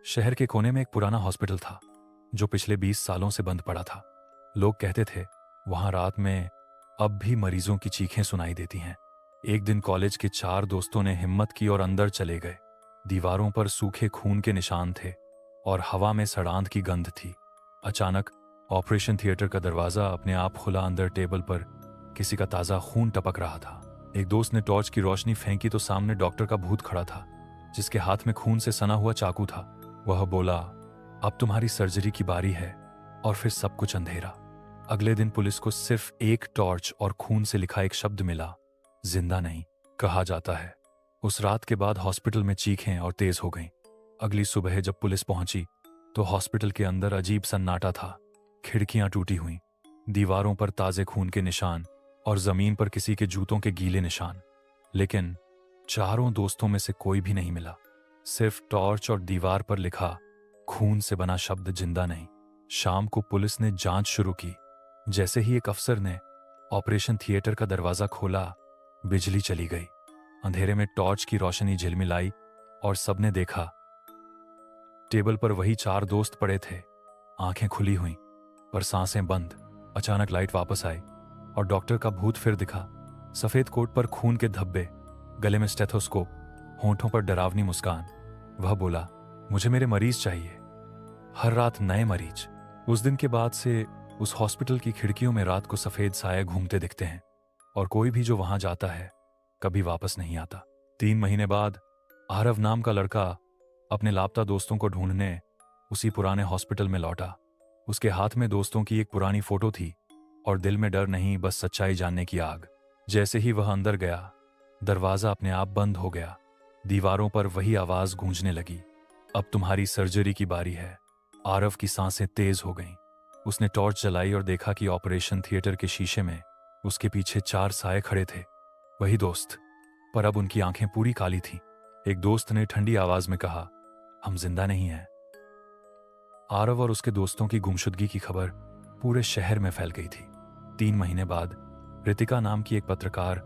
शहर के कोने में एक पुराना हॉस्पिटल था जो पिछले 20 सालों से बंद पड़ा था। लोग कहते थे वहां रात में अब भी मरीजों की चीखें सुनाई देती हैं। एक दिन कॉलेज के 4 दोस्तों ने हिम्मत की और अंदर चले गए। दीवारों पर सूखे खून के निशान थे और हवा में सड़ांध की गंध थी। अचानक ऑपरेशन थिएटर का दरवाजा अपने आप खुला। अंदर टेबल पर किसी का ताज़ा खून टपक रहा था। एक दोस्त ने टॉर्च की रोशनी फेंकी तो सामने डॉक्टर का भूत खड़ा था, जिसके हाथ में खून से सना हुआ चाकू था। वह बोला, अब तुम्हारी सर्जरी की बारी है। और फिर सब कुछ अंधेरा। अगले दिन पुलिस को सिर्फ एक टॉर्च और खून से लिखा एक शब्द मिला, जिंदा नहीं। कहा जाता है उस रात के बाद हॉस्पिटल में चीखें और तेज हो गईं। अगली सुबह जब पुलिस पहुंची तो हॉस्पिटल के अंदर अजीब सन्नाटा था। खिड़कियां टूटी हुईं, दीवारों पर ताजे खून के निशान और जमीन पर किसी के जूतों के गीले निशान। लेकिन चारों दोस्तों में से कोई भी नहीं मिला। सिर्फ टॉर्च और दीवार पर लिखा खून से बना शब्द, जिंदा नहीं। शाम को पुलिस ने जांच शुरू की। जैसे ही एक अफसर ने ऑपरेशन थिएटर का दरवाजा खोला, बिजली चली गई। अंधेरे में टॉर्च की रोशनी झिलमिलाई और सबने देखा टेबल पर वही 4 दोस्त पड़े थे, आंखें खुली हुईं पर सांसें बंद। अचानक लाइट वापस आई और डॉक्टर का भूत फिर दिखा। सफेद कोट पर खून के धब्बे, गले में स्टेथोस्कोप, होंठों पर डरावनी मुस्कान। वह बोला, मुझे मेरे मरीज चाहिए, हर रात नए मरीज। उस दिन के बाद से उस हॉस्पिटल की खिड़कियों में रात को सफेद साए घूमते दिखते हैं और कोई भी जो वहां जाता है कभी वापस नहीं आता। 3 महीने बाद आरव नाम का लड़का अपने लापता दोस्तों को ढूंढने उसी पुराने हॉस्पिटल में लौटा। उसके हाथ में दोस्तों की एक पुरानी फोटो थी और दिल में डर नहीं, बस सच्चाई जानने की आग। जैसे ही वह अंदर गया, दरवाजा अपने आप बंद हो गया। दीवारों पर वही आवाज गूंजने लगी, अब तुम्हारी सर्जरी की बारी है। आरव की सांसें तेज हो गईं। उसने टॉर्च जलाई और देखा कि ऑपरेशन थिएटर के शीशे में उसके पीछे 4 साए खड़े थे, वही दोस्त, पर अब उनकी आंखें पूरी काली थीं। एक दोस्त ने ठंडी आवाज में कहा, हम जिंदा नहीं हैं। आरव और उसके दोस्तों की गुमशुदगी की खबर पूरे शहर में फैल गई थी। 3 महीने बाद रितिका नाम की एक पत्रकार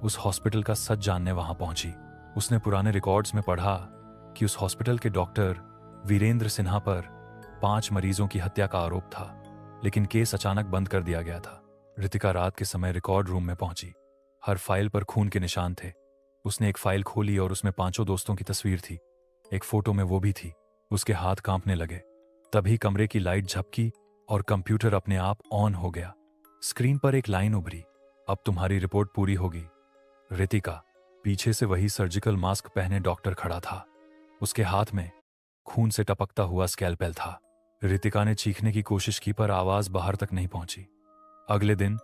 उस हॉस्पिटल का सच जानने वहां पहुंची। उसने पुराने रिकॉर्ड्स में पढ़ा कि उस हॉस्पिटल के डॉक्टर वीरेंद्र सिन्हा पर 5 मरीजों की हत्या का आरोप था, लेकिन केस अचानक बंद कर दिया गया था। रितिका रात के समय रिकॉर्ड रूम में पहुंची। हर फाइल पर खून के निशान थे। उसने एक फाइल खोली और उसमें 5 दोस्तों की तस्वीर थी। एक फोटो में वो भी थी। उसके हाथ कांपने लगे। तभी कमरे की लाइट झपकी और कंप्यूटर अपने आप ऑन हो गया। स्क्रीन पर एक लाइन उभरी, अब तुम्हारी रिपोर्ट पूरी होगी। रितिका। पीछे से वही सर्जिकल मास्क पहने डॉक्टर खड़ा था। उसके हाथ में खून से टपकता हुआ स्कैल्पेल था। रितिका ने चीखने की कोशिश की पर आवाज बाहर तक नहीं पहुंची। अगले दिन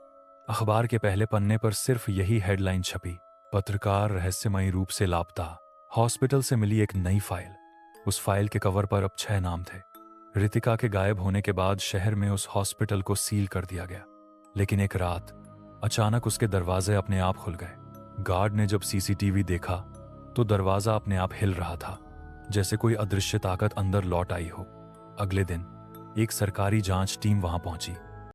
अखबार के पहले पन्ने पर सिर्फ यही हेडलाइन छपी, पत्रकार रहस्यमयी रूप से लापता। हॉस्पिटल से मिली एक नई फाइल। उस फाइल के कवर पर अब 6 नाम थे। रितिका के गायब होने के बाद शहर में उस हॉस्पिटल को सील कर दिया गया। लेकिन एक रात अचानक उसके दरवाजे अपने आप खुल गए। गार्ड ने जब सीसीटीवी देखा तो दरवाजा अपने आप हिल रहा था, जैसे कोई अदृश्य ताकत अंदर लौट आई हो। अगले दिन एक सरकारी जांच टीम वहां पहुंची।